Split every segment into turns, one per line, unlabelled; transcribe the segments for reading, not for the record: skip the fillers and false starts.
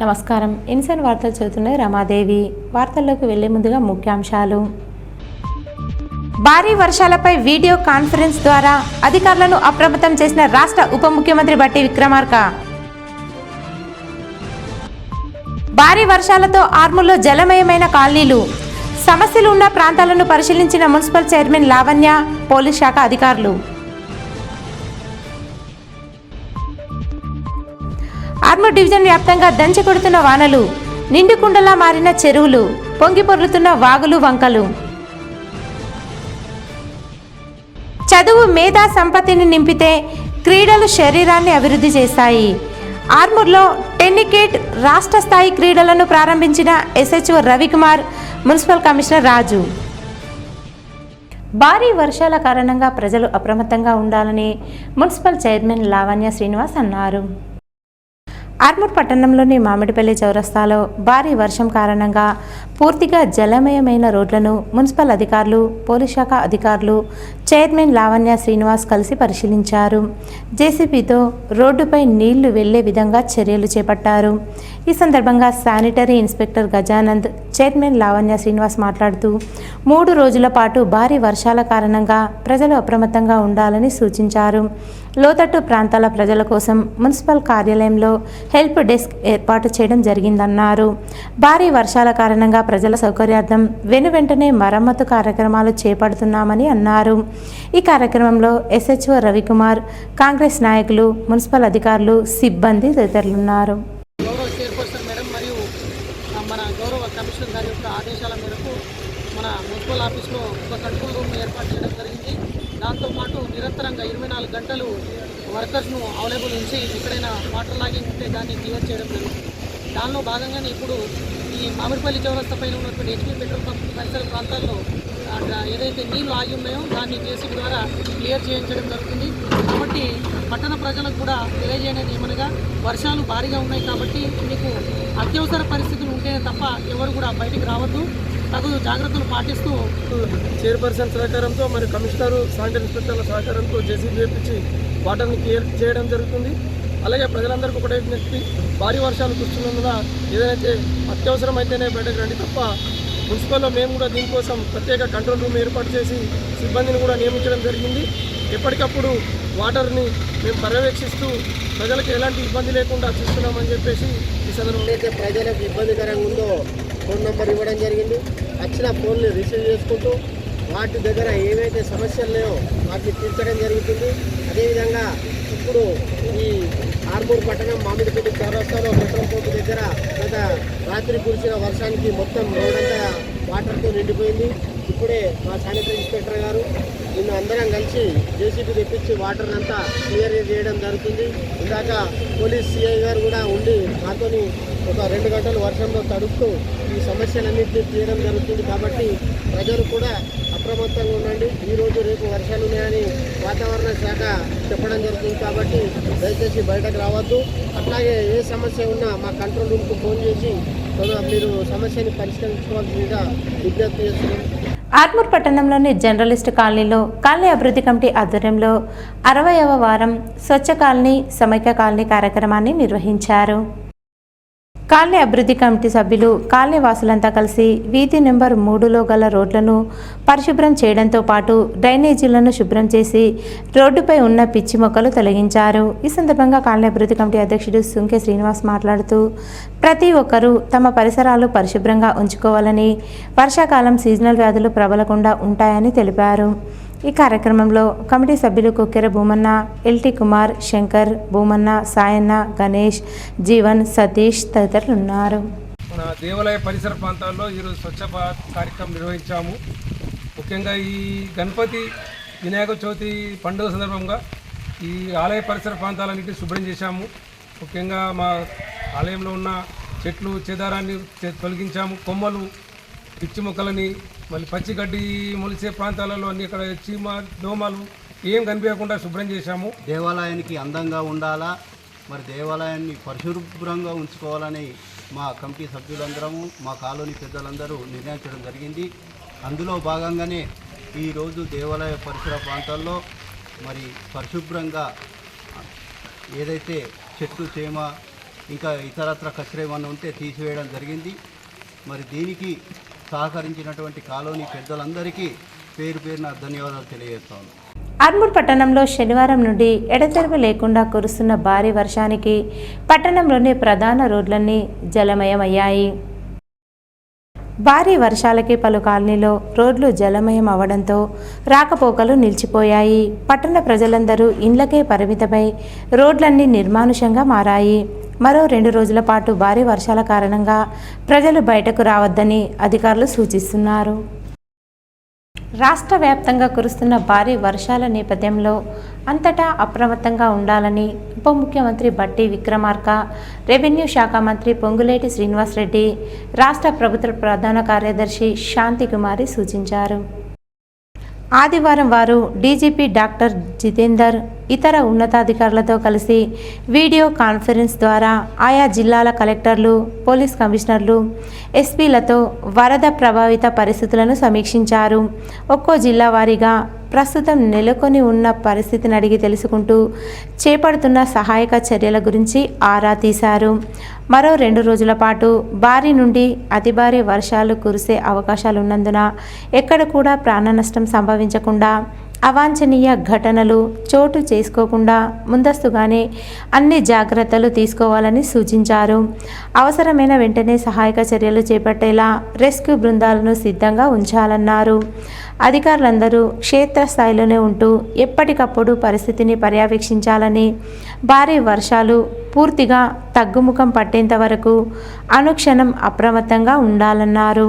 నమస్కారం. ఇన్సైన్ వార్తలు చదువుతున్న రమాదేవి. వార్తల్లోకి వెళ్లే ముందుగా ముఖ్యాంశాలు. భారీ వర్షాలపై వీడియో కాన్ఫరెన్స్ ద్వారా అధికారులను అప్రమత్తం చేసిన రాష్ట్ర ఉప ముఖ్యమంత్రి బట్టి విక్రమార్క. భారీ వర్షాలతో ఆర్మూర్లో జలమయమైన కాలనీలు, సమస్యలు ఉన్న ప్రాంతాలను పరిశీలించిన మున్సిపల్ చైర్మన్ లావణ్య, పోలీస్ శాఖ అధికారులు. ఆర్మూర్ డివిజన్ వ్యాప్తంగా దంచి కొడుతున్న వానలు, నిండుకుండలా మారిన చెరువులు, పొంగి పొర్లుతున్న వాగులు వంకలు. చదువు మేధా సంపత్తిని నింపితే క్రీడలు శరీరాన్ని అభివృద్ధి చేస్తాయి. ఆర్మూర్లో టెన్నికేట్ రాష్ట్ర స్థాయి క్రీడలను ప్రారంభించిన ఎస్హెచ్ఓ రవికుమార్, మున్సిపల్ కమిషనర్ రాజు. భారీ వర్షాల కారణంగా ప్రజలు అప్రమత్తంగా ఉండాలని మున్సిపల్ చైర్మన్ లావణ్య శ్రీనివాస్ అన్నారు. ఆర్మూర్ పట్టణంలోని మామిడిపల్లి చౌరస్తాలో భారీ వర్షం కారణంగా పూర్తిగా జలమయమైన రోడ్లను మున్సిపల్ అధికారులు, పోలీస్ శాఖ అధికారులు, చైర్మన్ లావణ్య శ్రీనివాస్ కలిసి పరిశీలించారు. జేసీబీతో రోడ్డుపై నీళ్లు వెళ్లే విధంగా చర్యలు చేపట్టారు. ఈ సందర్భంగా sanitary inspector Gajanand, chairman Lavanya Srinivas మాట్లాడుతూ 3 రోజుల పాటు భారీ వర్షాల కారణంగా ప్రజలు అప్రమత్తంగా ఉండాలని సూచించారు. లోతట్టు ప్రాంతాల ప్రజల కోసం మున్సిపల్ కార్యాలయంలో హెల్ప్ డెస్క్ ఏర్పాటు చేయడం జరిగిందన్నారు. భారీ వర్షాల కారణంగా ప్రజల సౌకర్యార్థం వెనువెంటనే మరమ్మతు కార్యక్రమాలు చేపడుతున్నామని అన్నారు. ఈ కార్యక్రమంలో ఎస్హెచ్ఓ రవికుమార్, కాంగ్రెస్ నాయకులు, మున్సిపల్ అధికారులు, సిబ్బంది తదితరులున్నారు.
మన గౌరవ కమిషనర్ గారి యొక్క ఆదేశాల మేరకు మన మున్సిపల్ ఆఫీస్లో ఒక కంట్రోల్ రూమ్ ఏర్పాటు చేయడం జరిగింది. దాంతోపాటు నిరంతరంగా 24 గంటలు వర్కర్స్ను అవైలబుల్ ఉంచి ఎక్కడైనా వాటర్ లాగింగ్ ఉంటే దాన్ని క్లియర్ చేయడం జరుగుతుంది. దానిలో భాగంగానే ఇప్పుడు ఈ మామిడిపల్లి చౌరస్తా పైన ఉన్నటువంటి హెచ్పీ పెట్రోల్ పంప్ పరిసర ప్రాంతాల్లో ఏదైతే నీళ్లు ఆగి ఉన్నాయో దాన్ని జేసీబీ ద్వారా క్లియర్ చేయించడం జరుగుతుంది. కాబట్టి పట్టణ ప్రజలకు కూడా తెలియజేయడానికి ఏమనగా వర్షాలు భారీగా ఉన్నాయి కాబట్టి మీకు అత్యవసర పరిస్థితులు ఉంటేనే తప్ప ఎవరు కూడా బయటికి రావద్దు, తగు జాగ్రత్తలు పాటిస్తూ చైర్పర్సన్ సహకారంతో మరి కమిషనర్, శానిటరీ ఇన్స్పెక్టర్ల సహకారంతో జేసీబీ వేపించి వాటర్ని క్లియర్ చేయడం జరుగుతుంది. అలాగే ప్రజలందరికీ ఒకటే విజ్ఞప్తి, భారీ వర్షాలు కురుస్తున్నందున ఏదైతే అత్యవసరం అయితేనే బయటకు రండి తప్ప మున్సిపల్లో మేము కూడా దీనికోసం ప్రత్యేక కంట్రోల్ రూమ్ ఏర్పాటు చేసి సిబ్బందిని కూడా నియమించడం జరిగింది. ఎప్పటికప్పుడు వాటర్ని మేము పర్యవేక్షిస్తూ ప్రజలకు ఎలాంటి ఇబ్బంది లేకుండా చూస్తున్నామని చెప్పేసి ఈ సందర్భంలో
అయితే ప్రజలకు ఇబ్బందికరంగా ఉందో ఫోన్ నెంబర్ ఇవ్వడం జరిగింది. వచ్చిన ఫోన్ని రిసీవ్ చేసుకుంటూ వాటి దగ్గర ఏవైతే సమస్యలు లేవో వాటిని తీర్చడం జరుగుతుంది. అదేవిధంగా ఇప్పుడు ఈ ఆర్మూర్ పట్టణం మామిడిపల్లి చౌరస్తాలో పెట్రోల్ పంపు దగ్గర గత రాత్రి కురిసిన వర్షానికి మొత్తం రోడ్డంతా వాటర్తో నిండిపోయింది. ఇప్పుడే మా శానిటరీ ఇన్స్పెక్టర్ గారు నిన్ను అందరం కలిసి జేసీబీ తెప్పించి వాటర్ అంతా క్లియర్ చేయడం జరుగుతుంది. ఇందాక పోలీస్ సిఐ గారు కూడా ఉండి మాతోని ఒక 2 గంటలు వర్షంలో తడుస్తూ ఈ సమస్యలన్నింటినీ తీయడం జరుగుతుంది. కాబట్టి ప్రజలు కూడా అప్రమత్తంగా ఉండండి. ఈరోజు రేపు వర్షాలు ఉన్నాయని వాతావరణ శాఖ చెప్పడం జరుగుతుంది. కాబట్టి దయచేసి బయటకు రావద్దు. అట్లాగే ఏ సమస్య ఉన్నా మా కంట్రోల్ రూమ్కు ఫోన్ చేసి మీరు సమస్యని పరిష్కరించుకోవాల్సిందిగా విజ్ఞప్తి చేస్తున్నాం.
ఆర్మూర్ పట్టణంలోని జర్నలిస్ట్ కాలనీలో కాలనీ అభివృద్ధి కమిటీ ఆధ్వర్యంలో 60వ వారం స్వచ్ఛ కాలనీ, సమైక్య కాలనీ కార్యక్రమాన్ని నిర్వహించారు. కాలనీ అభివృద్ధి కమిటీ సభ్యులు, కాలనీ వాసులంతా కలిసి వీధి నెంబర్ 3లో గల రోడ్లను పరిశుభ్రం చేయడంతో పాటు డ్రైనేజీలను శుభ్రం చేసి రోడ్డుపై ఉన్న పిచ్చి మొక్కలు తొలగించారు. ఈ సందర్భంగా కాలనీ అభివృద్ధి కమిటీ అధ్యక్షుడు సుంకె శ్రీనివాస్ మాట్లాడుతూ ప్రతి ఒక్కరూ తమ పరిసరాలు పరిశుభ్రంగా ఉంచుకోవాలని, వర్షాకాలం సీజనల్ వ్యాధులు ప్రబలకుండా ఉంటాయని తెలిపారు. ఈ కార్యక్రమంలో కమిటీ సభ్యులు కుక్కెర భూమన్న, ఎల్టీ కుమార్, శంకర్, భూమన్న, సాయన్న, గణేష్, జీవన్, సతీష్ తదితరులు ఉన్నారు.
మన దేవాలయ పరిసర ప్రాంతాల్లో ఈరోజు స్వచ్ఛ భారత్ కార్యక్రమం నిర్వహించాము. ముఖ్యంగా ఈ గణపతి వినాయక చవితి పండుగ సందర్భంగా ఈ ఆలయ పరిసర ప్రాంతాలన్నింటినీ శుభ్రం చేశాము. ముఖ్యంగా మా ఆలయంలో ఉన్న చెట్లు చెదారాన్ని తొలగించాము. కొమ్మలు, పిచ్చి మొక్కలని, మళ్ళీ పచ్చిగడ్డి మొలిసే ప్రాంతాలలో అన్ని ఇక్కడ చీమ, దోమలు ఏం కనిపించకుండా శుభ్రం చేశాము.
దేవాలయానికి అందంగా ఉండాలా, మరి దేవాలయాన్ని పరిశుభ్రంగా ఉంచుకోవాలని మా కమిటీ సభ్యులందరము, మా కాలనీ పెద్దలందరూ నిర్ణయించడం జరిగింది. అందులో భాగంగానే ఈరోజు దేవాలయ పరిసర ప్రాంతాల్లో మరి పరిశుభ్రంగా ఏదైతే చెట్టు చేమ
ఇంకా ఇతరత్ర కచరా ఏమన్నా ఉంటే తీసివేయడం జరిగింది. మరి దీనికి సహకరించినటువంటి కాలనీ పెద్దలందరికీ పేరు పేరున ధన్యవాదాలు తెలియజేస్తాను.
ఆర్మూర్ పట్టణంలో శనివారం నుండి ఎడతెరిపి లేకుండా కురుస్తున్న భారీ వర్షానికి పట్టణంలోని ప్రధాన రోడ్లన్నీ జలమయమయ్యాయి. భారీ వర్షాలకి పలు కాలనీలో రోడ్లు జలమయం అవడంతో రాకపోకలు నిలిచిపోయాయి. పట్టణ ప్రజలందరూ ఇండ్లకే పరిమితమై రోడ్లన్నీ నిర్మానుషంగా మారాయి. మరో 2 రోజుల పాటు భారీ వర్షాల కారణంగా ప్రజలు బయటకు రావద్దని అధికారులు సూచిస్తున్నారు. రాష్ట్ర వ్యాప్తంగా కురుస్తున్న భారీ వర్షాల నేపథ్యంలో అంతటా అప్రమత్తంగా ఉండాలని ఉప ముఖ్యమంత్రి బట్టి విక్రమార్క, రెవెన్యూ శాఖ మంత్రి పొంగులేటి శ్రీనివాసరెడ్డి, రాష్ట్ర ప్రభుత్వ ప్రధాన కార్యదర్శి శాంతికుమారి సూచించారు. ఆదివారం వారు డీజీపీ డాక్టర్ జితేందర్ ఇతర ఉన్నతాధికారులతో కలిసి వీడియో కాన్ఫరెన్స్ ద్వారా ఆయా జిల్లాల కలెక్టర్లు, పోలీస్ కమిషనర్లు, ఎస్పీలతో వరద ప్రభావిత పరిస్థితులను సమీక్షించారు. ఒక్కో జిల్లా వారీగా ప్రస్తుతం నెలకొని ఉన్న పరిస్థితిని అడిగి తెలుసుకుంటూ చేపడుతున్న సహాయక చర్యల గురించి ఆరా తీశారు. మరో 2 రోజుల పాటు భారీ నుండి అతి భారీ వర్షాలు కురిసే అవకాశాలున్నందున ఎక్కడ కూడా ప్రాణ నష్టం సంభవించకుండా, అవాంఛనీయ ఘటనలు చోటు చేసుకోకుండా ముందస్తుగానే అన్ని జాగ్రత్తలు తీసుకోవాలని సూచించారు. అవసరమైన వెంటనే సహాయక చర్యలు చేపట్టేలా రెస్క్యూ బృందాలను సిద్ధంగా ఉంచాలన్నారు. అధికారులందరూ క్షేత్రస్థాయిలోనే ఉంటూ ఎప్పటికప్పుడు పరిస్థితిని పర్యవేక్షించాలని, భారీ వర్షాలు పూర్తిగా తగ్గుముఖం పట్టేంత వరకు అనుక్షణం అప్రమత్తంగా ఉండాలన్నారు.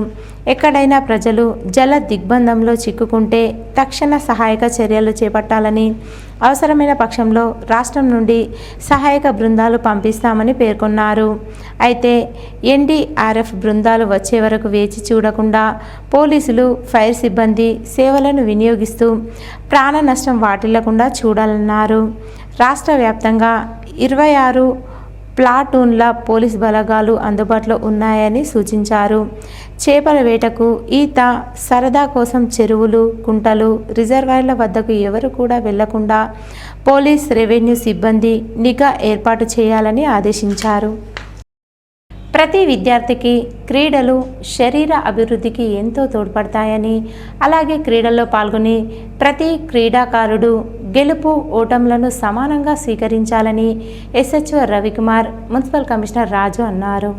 ఎక్కడైనా ప్రజలు జల దిగ్బంధంలో చిక్కుకుంటే తక్షణ సహాయక చర్యలు చేపట్టాలని, అవసరమైన పక్షంలో రాష్ట్రం నుండి సహాయక బృందాలు పంపిస్తామని పేర్కొన్నారు. అయితే ఎన్డీఆర్ఎఫ్ బృందాలు వచ్చే వరకు వేచి చూడకుండా పోలీసులు, ఫైర్ సిబ్బంది సేవలను వినియోగిస్తూ ప్రాణ నష్టం వాటిల్లకుండా చూడాలన్నారు. రాష్ట్ర వ్యాప్తంగా 26 ప్లాటూన్ల పోలీస్ బలగాలు అందుబాటులో ఉన్నాయని సూచించారు. చేపల వేటకు, ఈత, సరదా కోసం చెరువులు, కుంటలు, రిజర్వాయర్ల వద్దకు ఎవరు కూడా వెళ్లకుండా పోలీస్, రెవెన్యూ సిబ్బంది నిఘా ఏర్పాటు చేయాలని ఆదేశించారు. ప్రతి విద్యార్థికి క్రీడలు శరీర అభివృద్ధికి ఎంతో తోడ్పడతాయని, అలాగే క్రీడల్లో పాల్గొని ప్రతి క్రీడాకారుడు గెలుపు ఓటములను సమానంగా స్వీకరించాలని ఎస్హెచ్ఓ రవికుమార్, మున్సిపల్ కమిషనర్ రాజు అన్నారు.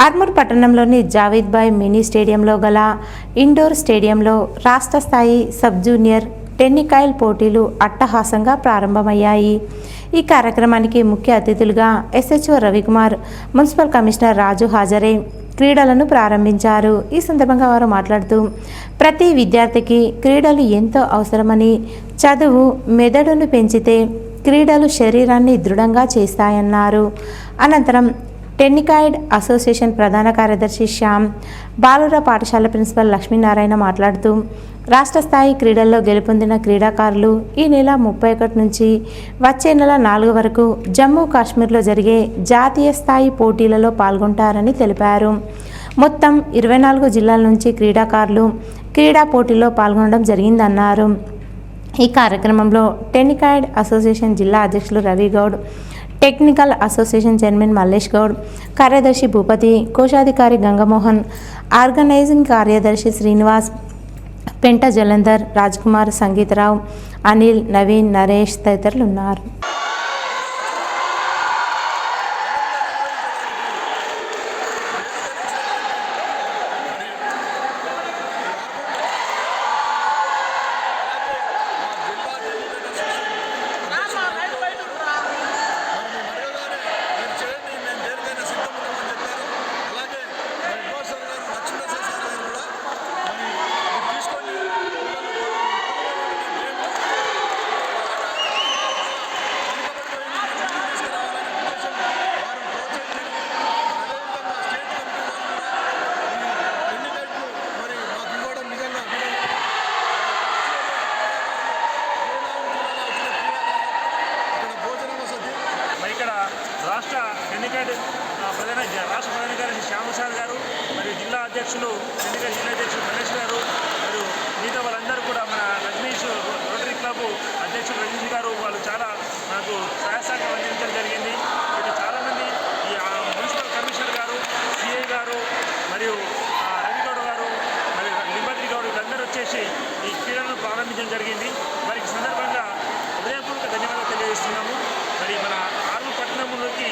ఆర్మూర్ పట్టణంలోని జావేద్ బాయ్ మినీ స్టేడియంలో గల ఇండోర్ స్టేడియంలో రాష్ట్ర స్థాయి సబ్ జూనియర్ టెన్నికాయిల్ పోటీలు అట్టహాసంగా ప్రారంభమయ్యాయి. ఈ కార్యక్రమానికి ముఖ్య అతిథులుగా ఎస్హెచ్ఓ రవికుమార్, మున్సిపల్ కమిషనర్ రాజు హాజరై క్రీడలను ప్రారంభించారు. ఈ సందర్భంగా వారు మాట్లాడుతూ ప్రతి విద్యార్థికి క్రీడలు ఎంతో అవసరమని, చదువు మెదడును పెంచితే క్రీడలు శరీరాన్ని దృఢంగా చేస్తాయన్నారు. అనంతరం టెన్నికాయిడ్ అసోసియేషన్ ప్రధాన కార్యదర్శి శ్యామ్, బాలుర పాఠశాల ప్రిన్సిపల్ లక్ష్మీనారాయణ మాట్లాడుతూ రాష్ట్ర స్థాయి క్రీడల్లో గెలుపొందిన క్రీడాకారులు ఈ నెల 31 నుంచి వచ్చే నెల 4 వరకు జమ్మూ కాశ్మీర్లో జరిగే జాతీయ స్థాయి పోటీలలో పాల్గొంటారని తెలిపారు. మొత్తం 24 జిల్లాల నుంచి క్రీడాకారులు క్రీడా పోటీల్లో పాల్గొనడం జరిగిందన్నారు. ఈ కార్యక్రమంలో టెన్నికాయిడ్ అసోసియేషన్ జిల్లా అధ్యక్షులు Ravi Goud, technical association chairman Mallesh Goud, కార్యదర్శి భూపతి, కోశాధికారి గంగమోహన్, ఆర్గనైజింగ్ కార్యదర్శి శ్రీనివాస్, పెంట జలంధర్, రాజ్కుమార్, సంగీతరావు, అనిల్, నవీన్, నరేష్ తదితరులు ఉన్నారు.
రాష్ట్ర టెన్నికాయిడ్ రాష్ట్ర ప్రధాన కార్యదర్శి శ్యామసార్ గారు, మరియు జిల్లా అధ్యక్షులు టెన్నికాయిడ్ జిల్లా అధ్యక్షులు మల్లేష్ గారు, మరియు మిగతా వాళ్ళందరూ కూడా మన రజనీష్ రోటరీ క్లబ్ అధ్యక్షులు రజనీష్ గారు వాళ్ళు చాలా మనకు సహాయ సహకారం అందించడం జరిగింది. ఇక్కడ చాలామంది మరియు రవిగౌడ్ గారు మరియు లిబర్టీ గౌడ్ వీళ్ళందరూ వచ్చేసి ఈ క్రీడలను ప్రారంభించడం జరిగింది. మరి ఈ సందర్భంగా హృదయపూర్వక ధన్యవాదాలు తెలియజేస్తున్నాము. మరి మన ఆర్మూర్ పట్టణంలోకి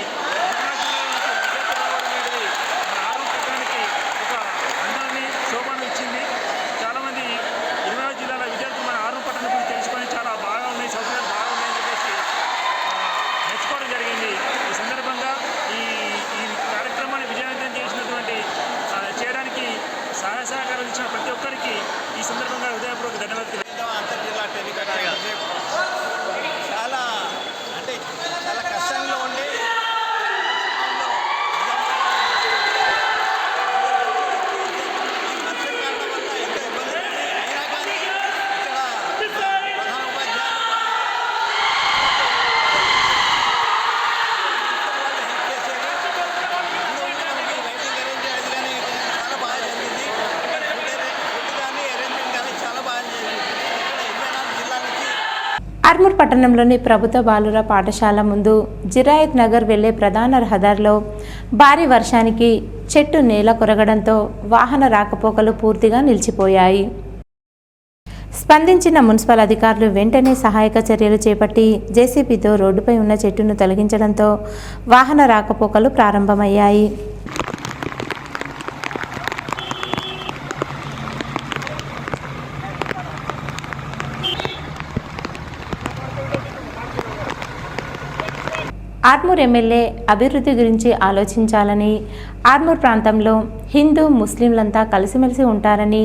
సహకారం ఇచ్చిన ప్రతి ఒక్కరికి ఈ సందర్భంగా హృదయపూర్వక ధన్యవాదాలు.
అంతర్జిల్లా టెలికాట్ చాలా కష్టంలో ఉండి వర్షం కారణం వల్ల ఎంతో ఇబ్బంది అయినా కానీ ఇక్కడ ప్రధాన ఉపాధ్యాయులు హెల్ప్ చేసేది. అందువల్ల మనకి లైటింగ్ అరేంజ్ అది కానీ చాలా బాగా జరిగింది.
ఆర్మూర్ పట్టణంలోని ప్రభుత్వ బాలుర పాఠశాల ముందు జిరాయత్ నగర్ వెళ్లే ప్రధాన రహదారిలో భారీ వర్షానికి చెట్టు నేల కొరగడంతో వాహన రాకపోకలు పూర్తిగా నిలిచిపోయాయి. స్పందించిన మున్సిపల్ అధికారులు వెంటనే సహాయక చర్యలు చేపట్టి జేసీబీతో రోడ్డుపై ఉన్న చెట్టును తొలగించడంతో వాహన రాకపోకలు ప్రారంభమయ్యాయి. ఆర్మూర్ ఎమ్మెల్యే అభివృద్ధి గురించి ఆలోచించాలని, ఆర్మూర్ ప్రాంతంలో హిందూ ముస్లింలంతా కలిసిమెలిసి ఉంటారని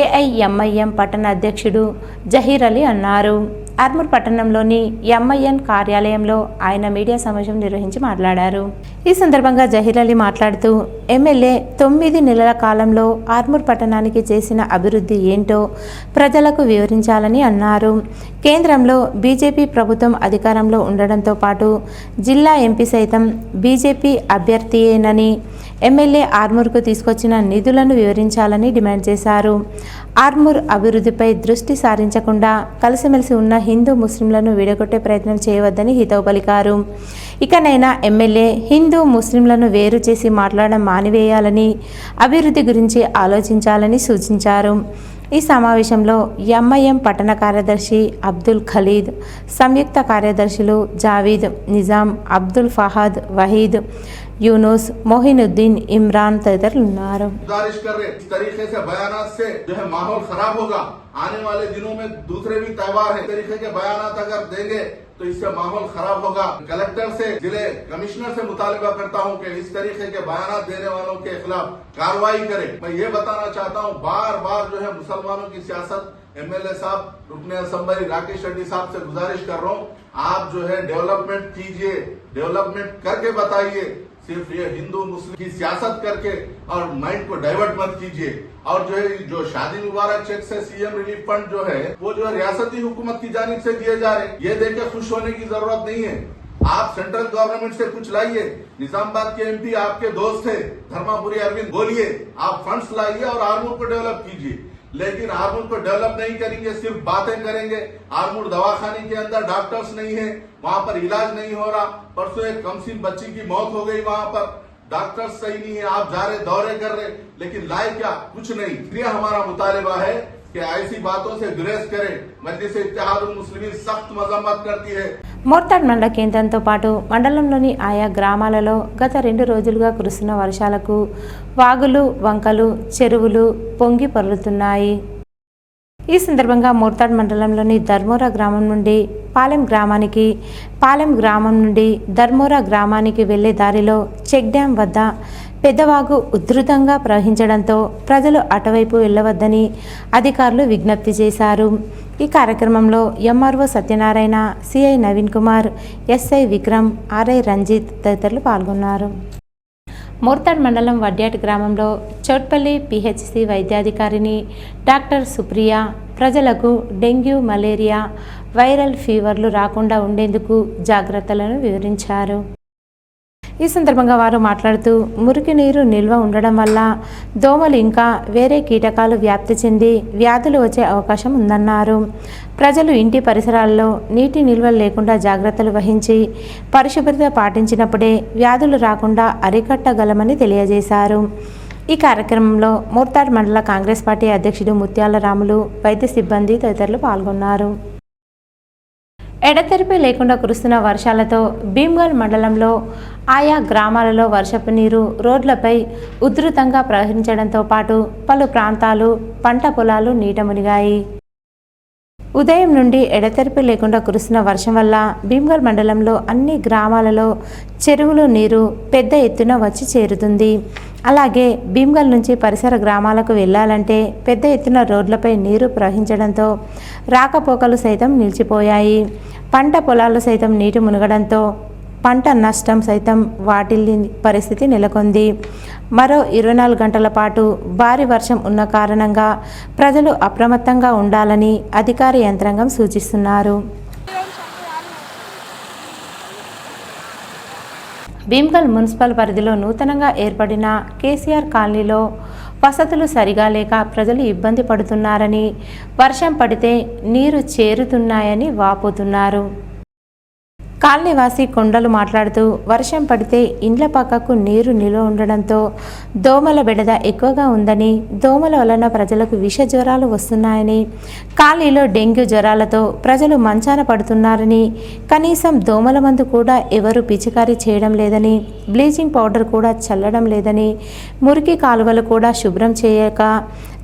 ఏఐఎంఐఎం పట్టణ అధ్యక్షుడు జహీర్ అలీ అన్నారు. ఆర్మూర్ పట్టణంలోని ఎంఐఎన్ కార్యాలయంలో ఆయన మీడియా సమావేశం నిర్వహించి మాట్లాడారు. ఈ సందర్భంగా జహీర్ అలీ మాట్లాడుతూ ఎమ్మెల్యే 9 నెలల కాలంలో ఆర్మూర్ పట్టణానికి చేసిన అభివృద్ధి ఏంటో ప్రజలకు వివరించాలని అన్నారు. కేంద్రంలో బీజేపీ ప్రభుత్వం అధికారంలో ఉండడంతో పాటు జిల్లా ఎంపీ సైతం బీజేపీ అభ్యర్థియేనని ఎమ్మెల్యే ఆర్మూర్కు తీసుకొచ్చిన నిధులను వివరించాలని డిమాండ్ చేశారు. ఆర్మూర్ అభివృద్ధిపై దృష్టి సారించకుండా కలిసిమెలిసి ఉన్న హిందూ ముస్లింలను విడగొట్టే ప్రయత్నం చేయవద్దని హితవు పలికారు. ఇకనైనా ఎమ్మెల్యే హిందూ ముస్లింలను వేరు చేసి మాట్లాడడం మానివేయాలని, అభివృద్ధి గురించి ఆలోచించాలని సూచించారు. ఈ సమావేశంలో ఎంఐఎం పట్టణ కార్యదర్శి అబ్దుల్ ఖలీద్, సంయుక్త కార్యదర్శులు జావీద్, నిజాం, అబ్దుల్ ఫహాద్, వహీద్, यूनुस, मोहिनुद्दीन, इमरान तैदर उన్నారు.
गुजारिश कर रहे इस तरीके से बयानात से जो है माहौल खराब होगा. आने वाले दिनों में दूसरे भी त्योहार है, तरीके के बयानात अगर देंगे तो इससे माहौल खराब होगा. कलेक्टर से, जिले कमिश्नर से मुतालिबा करता हूं कि इस तरीके के बयानात देने वालों के खिलाफ कार्रवाई करे. मैं ये बताना चाहता हूं, बार बार जो है मुसलमानों की सियासत एमएलए साहब, रुकने असम्बली राकेश रेड्डी साहब से गुजारिश कर रहा हूं, आप जो है डेवलपमेंट कीजिए, डेवलपमेंट करके बताइए. सिर्फ ये हिंदू मुस्लिम की सियासत करके और माइंड को डाइवर्ट मत कीजिए. और जो है जो शादी मुबारक चेक से सीएम रिलीफ फंड जो है वो जो है रियासती हुकूमत की जानिब से दिए जा रहे, ये देख खुश होने की जरूरत नहीं है. आप सेंट्रल गवर्नमेंट से कुछ लाइए. निजामाबाद के एमपी आपके दोस्त थे धर्मापुरी अरविंद, बोलिए आप फंड्स लाइए और आर्मूर को डेवलप कीजिए. लेकिन आर्मूर को डेवलप नहीं करेंगे, सिर्फ बातें करेंगे. आर्मूर दवाखाने के अंदर डॉक्टर्स नहीं है, वहां पर इलाज नहीं हो रहा. परसों एक कमसीन बच्ची की मौत हो गई, वहां पर डॉक्टर्स सही नहीं है. आप जा रहे, दौरे कर रहे, लेकिन लाए क्या? कुछ नहीं. इसलिए हमारा मुतालिबा है कि ऐसी बातों से गुरेज करें. मजलिस इत्तेहादुल मुस्लिमीन सख्त मजम्मत करती है.
మోర్తాడ్ మండల కేంద్రంతో పాటు మండలంలోని ఆయా గ్రామాలలో గత 2 రోజులుగా కురుస్తున్న వర్షాలకు వాగులు, వంకలు, చెరువులు పొంగి పొర్లుతున్నాయి. ఈ సందర్భంగా మోర్తాడ్ మండలంలోని ధర్మోరా గ్రామం నుండి పాలెం గ్రామం నుండి ధర్మోరా గ్రామానికి వెళ్లే దారిలో చెక్ డ్యాం వద్ద పెద్దవాగు ఉధృతంగా ప్రవహించడంతో ప్రజలు అటువైపు వెళ్లవద్దని అధికారులు విజ్ఞప్తి చేశారు. ఈ కార్యక్రమంలో MRO Satyanarayana, CI Naveen Kumar, SI Vikram, RI Ranjith తదితరులు పాల్గొన్నారు. మోర్తాడ్ మండలం వడ్యాటి గ్రామంలో చౌట్పల్లి పిహెచ్సి వైద్యాధికారిని డాక్టర్ సుప్రియ ప్రజలకు డెంగ్యూ, మలేరియా, వైరల్ ఫీవర్లు రాకుండా ఉండేందుకు జాగ్రత్తలను వివరించారు. ఈ సందర్భంగా వారు మాట్లాడుతూ మురికి నీరు నిల్వ ఉండడం వల్ల దోమలు ఇంకా వేరే కీటకాలు వ్యాప్తి చెంది వ్యాధులు వచ్చే అవకాశం ఉందన్నారు. ప్రజలు ఇంటి పరిసరాల్లో నీటి నిల్వలు లేకుండా జాగ్రత్తలు వహించి పరిశుభ్రత పాటించినప్పుడే వ్యాధులు రాకుండా అరికట్టగలమని తెలియజేశారు. ఈ ఈ కార్యక్రమంలో మోర్తాడ్ మండల కాంగ్రెస్ పార్టీ అధ్యక్షుడు ముత్యాల రాములు, వైద్య సిబ్బంది తదితరులు పాల్గొన్నారు. ఎడతెరిపి లేకుండా కురుస్తున్న వర్షాలతో భీమ్గల్ మండలంలో ఆయా గ్రామాలలో వర్షపు నీరు రోడ్లపై ఉధృతంగా ప్రవహించడంతో పాటు పలు ప్రాంతాలు పంట పొలాలు నీట మునిగాయి. ఉదయం నుండి ఎడతెరిపి లేకుండా కురుస్తున్న వర్షం వల్ల భీమ్గల్ మండలంలో అన్ని గ్రామాలలో చెరువులు నీరు పెద్ద ఎత్తున వచ్చి చేరుతుంది. అలాగే భీమ్గల్ నుంచి పరిసర గ్రామాలకు వెళ్ళాలంటే పెద్ద ఎత్తున రోడ్లపై నీరు ప్రవహించడంతో రాకపోకలు సైతం నిలిచిపోయాయి. పంట పొలాలు సైతం నీటి మునగడంతో పంట నష్టం సైతం వాటిల్లి పరిస్థితి నెలకొంది. మరో 24 గంటల పాటు భారీ వర్షం ఉన్న కారణంగా ప్రజలు అప్రమత్తంగా ఉండాలని అధికార యంత్రాంగం సూచిస్తున్నారు. భీమ్గల్ మున్సిపల్ పరిధిలో నూతనంగా ఏర్పడిన కేసీఆర్ కాలనీలో వసతులు సరిగా లేక ప్రజలు ఇబ్బంది పడుతున్నారని, వర్షం పడితే నీరు చేరుతున్నాయని వాపోతున్నారు. కాలనీవాసి కొండలు మాట్లాడుతూ వర్షం పడితే ఇండ్ల పక్కకు నీరు నిల్వ ఉండడంతో దోమల బెడద ఎక్కువగా ఉందని, దోమల వలన ప్రజలకు విష జ్వరాలు వస్తున్నాయని, కాలనీలో డెంగ్యూ జ్వరాలతో ప్రజలు మంచాన పడుతున్నారని, కనీసం దోమల మందు కూడా ఎవరు పిచికారీ చేయడం లేదని, బ్లీచింగ్ పౌడర్ కూడా చల్లడం లేదని, మురికి కాలువలు కూడా శుభ్రం చేయక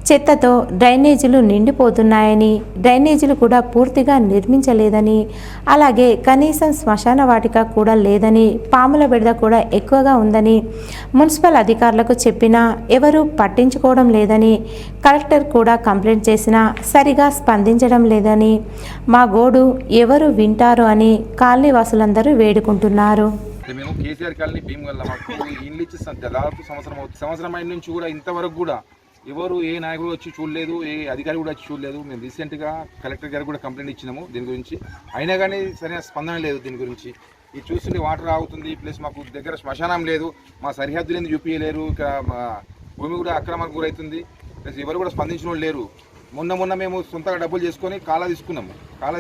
చెత్తతో డ్రైనేజీలు నిండిపోతున్నాయని, డ్రైనేజీలు కూడా పూర్తిగా నిర్మించలేదని, అలాగే కనీసం శ్మశాన వాటిక కూడా లేదని, పాముల బెడద కూడా ఎక్కువగా ఉందని మున్సిపల్ అధికారులకు చెప్పినా ఎవరూ పట్టించుకోవడం లేదని, కలెక్టర్ కూడా కంప్లైంట్ చేసినా సరిగా స్పందించడం లేదని, మా గోడు ఎవరు వింటారు అని కాలనీ వాసులందరూ వేడుకుంటున్నారు.
మేము కేసీఆర్ కాలనీ భీమ్గల్ మాకు ఇండ్లు ఇచ్చి దాదాపు సంవత్సరం అయిన నుంచి కూడా ఇంతవరకు కూడా ఎవరు ఏ నాయకుడు వచ్చి చూడలేదు, ఏ అధికారి కూడా వచ్చి చూడలేదు. మేము రీసెంట్గా కలెక్టర్ గారికి కూడా కంప్లైంట్ ఇచ్చినాము దీని గురించి, అయినా కానీ సరైన స్పందన లేదు దీని గురించి. ఇది చూస్తుంటే వాటర్ ఆగుతుంది, ప్లస్ మాకు దగ్గర శ్మశానం లేదు, మా సరిహద్దులు చూపించలేరు, ఇక భూమి కూడా అక్రమానికి గురవుతుంది, ప్లస్ ఎవరు కూడా స్పందించిన వాళ్ళు లేరు. మొన్న మేము సొంతగా డబ్బులు చేసుకొని కాలా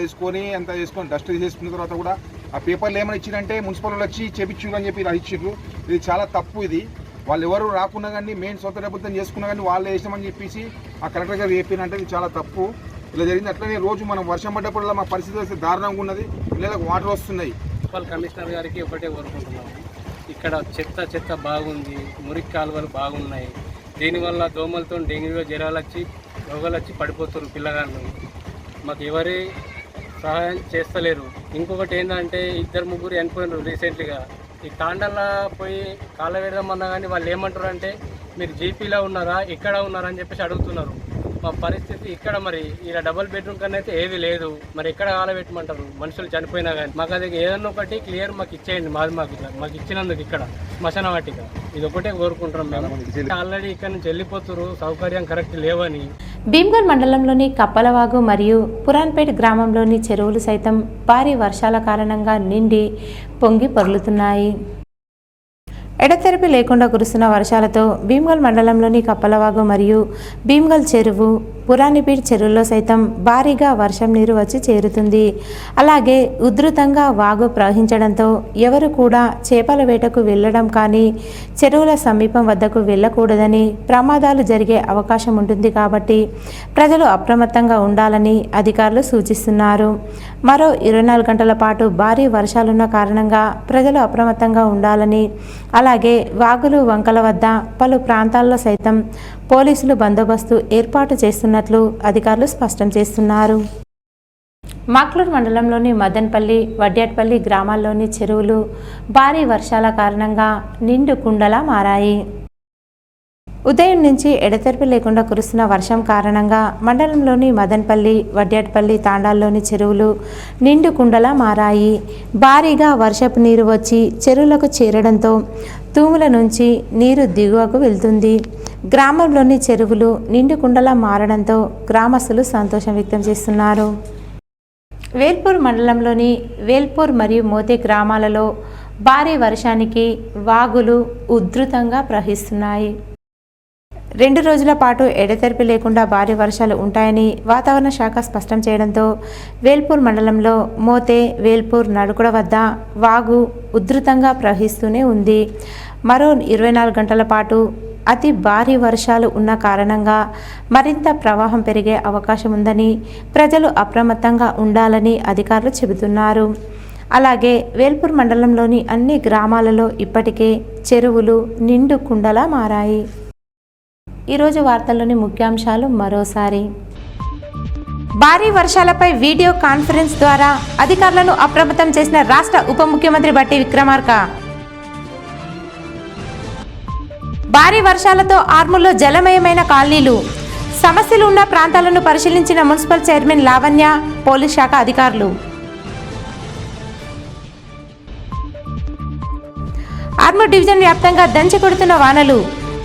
తీసుకొని అంతా చేసుకొని డస్ట్ తీసేసుకున్న తర్వాత కూడా ఆ పేపర్లు ఏమైనా ఇచ్చిందంటే మున్సిపల్ వాళ్ళు వచ్చి చేపించు అని చెప్పి రాసిచ్చారు. ఇది చాలా తప్పు. ఇది వాళ్ళు ఎవరు రాకున్నా కానీ మెయిన్ సొంత డబ్బులతో చేసుకున్నా కానీ వాళ్ళు వేసామని చెప్పేసి ఆ కలెక్టర్ గారు చెప్పినంటే ఇది చాలా తప్పు. ఇలా జరిగింది. అట్లనే రోజు మనం వర్షం పడ్డప్పుడు మా పరిస్థితి వస్తే దారుణంగా ఉన్నది, పిల్లలకు వాటర్ వస్తున్నాయి.
మున్సిపల్ కమిషనర్ గారికి ఒకటే కోరుకుంటున్నాము, ఇక్కడ చెత్త బాగుంది, మురికి కాలువలు బాగున్నాయి, దీనివల్ల దోమలతో డెంగ్యూ జ్వరాలు వచ్చి రోగాలు వచ్చి పడిపోతున్నారు పిల్లగాళ్ళు. మాకు ఎవరి సహాయం చేస్తలేరు. ఇంకొకటి ఏంటంటే 2-3 చనిపోయినారు రీసెంట్లీగా. ఈ తాండల్లా పోయి కాళ్ళ పెడదామన్నా కానీ వాళ్ళు ఏమంటారు అంటే మీరు జీపీలో ఉన్నారా, ఎక్కడ ఉన్నారా అని చెప్పేసి అడుగుతున్నారు. మా పరిస్థితి ఇక్కడ మరి ఇలా డబుల్ బెడ్రూమ్ కన్నా అయితే ఏది లేదు, మరి ఎక్కడ కాలబెట్టమంటారు మనుషులు చనిపోయినా కానీ. మాకు అది ఏదన్నా ఒకటి క్లియర్ మాకు ఇచ్చేయండి. మాకు ఇచ్చినందుకు ఇక్కడ శ్మశాన వాటిక ఇది ఒకటే కోరుకుంటున్నాం మేము. ఆల్రెడీ ఇక్కడ నుంచి వెళ్ళిపోతున్నారు, సౌకర్యం కరెక్ట్ లేవని.
భీమ్గల్ మండలంలోని కప్పలవాగు మరియు పురాన్పేట్ గ్రామంలోని చెరువులు సైతం భారీ వర్షాల కారణంగా నిండి పొంగి పొర్లుతున్నాయి. ఎడతెరిపి లేకుండా కురుస్తున్న వర్షాలతో భీమ్గల్ మండలంలోని కప్పలవాగు మరియు భీమ్గల్ చెరువు, పురానిపేట్ చెరువుల్లో సైతం భారీగా వర్షం నీరు వచ్చి చేరుతుంది. అలాగే ఉధృతంగా వాగు ప్రవహించడంతో ఎవరు కూడా చేపల వేటకు వెళ్ళడం కానీ, చెరువుల సమీపం వద్దకు వెళ్ళకూడదని, ప్రమాదాలు జరిగే అవకాశం ఉంటుంది కాబట్టి ప్రజలు అప్రమత్తంగా ఉండాలని అధికారులు సూచిస్తున్నారు. మరో 24 గంటల పాటు భారీ వర్షాలున్న కారణంగా ప్రజలు అప్రమత్తంగా ఉండాలని, అలాగే వాగులు వంకల వద్ద పలు ప్రాంతాల్లో సైతం పోలీసులు బందోబస్తు ఏర్పాటు చేస్తున్నట్లు అధికారులు స్పష్టం చేస్తున్నారు. మాక్లూర్ మండలంలోని మదన్పల్లి, వడ్యాట్పల్లి గ్రామాల్లోని చెరువులు భారీ వర్షాల కారణంగా నిండు కుండలా మారాయి. ఉదయం నుంచి ఎడతెరిపి లేకుండా కురుస్తున్న వర్షం కారణంగా మండలంలోని మదన్పల్లి, వడ్యాట్పల్లి తాండాల్లోని చెరువులు నిండు కుండలా మారాయి. భారీగా వర్షపు నీరు వచ్చి చెరువులకు చేరడంతో తూముల నుంచి నీరు దిగువకు వెళ్తుంది. గ్రామంలోని చెరువులు నిండు కుండలా మారడంతో గ్రామస్తులు సంతోషం వ్యక్తం చేస్తున్నారు. వేల్పూర్ మండలంలోని వేల్పూర్ మరియు మోతే గ్రామాలలో భారీ వర్షానికి వాగులు ఉధృతంగా ప్రవహిస్తున్నాయి. 2 రోజుల పాటు ఎడతెరిపి లేకుండా భారీ వర్షాలు ఉంటాయని వాతావరణ శాఖ స్పష్టం చేయడంతో వేల్పూర్ మండలంలో మోతే, వేల్పూర్, నడుకుడ వద్ద వాగు ఉధృతంగా ప్రవహిస్తూనే ఉంది. మరో 24 గంటల పాటు అతి భారీ వర్షాలు ఉన్న కారణంగా మరింత ప్రవాహం పెరిగే అవకాశం ఉందని ప్రజలు అప్రమత్తంగా ఉండాలని అధికారులు చెబుతున్నారు. అలాగే వేల్పూర్ మండలంలోని అన్ని గ్రామాలలో ఇప్పటికే చెరువులు నిండు కుండలా మారాయి. ఈరోజు వార్తల్లోని ముఖ్యాంశాలు మరోసారి. భారీ వర్షాలపై వీడియో కాన్ఫరెన్స్ ద్వారా అధికారులను అప్రమత్తం చేసిన రాష్ట్ర ఉప ముఖ్యమంత్రి బట్టి విక్రమార్క. భారీ వర్షాలతో ఆర్మూర్లో జలమయమైన కాలనీలు, సమస్యలు ఉన్న ప్రాంతాలను పరిశీలించిన మున్సిపల్ చైర్మన్ లావణ్య, పోలీస్ శాఖ అధికారులు. ఆర్మూర్ డివిజన్ వ్యాప్తంగా దంచి కొడుతున్న వానలు,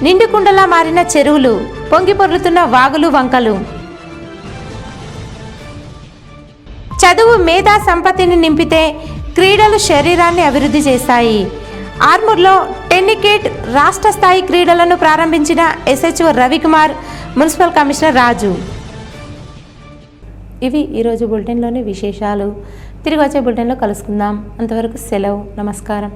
నిండుకుండలా మారిన చెరువులు, పొంగి పొర్లుతున్న వాగులు వంకలు. చదువు మేధా సంపత్తిని నింపితే క్రీడలు శరీరాన్ని అభివృద్ధి చేస్తాయి. ఆర్మూర్లో టెన్నికేట్ రాష్ట్ర స్థాయి క్రీడలను ప్రారంభించిన SHO రవికుమార్, మున్సిపల్ కమిషనర్ రాజు. ఇవి ఈరోజు బులెటిన్లోని విశేషాలు. తిరిగి వచ్చే బులెటిన్లో కలుసుకుందాం. అంతవరకు సెలవు. నమస్కారం.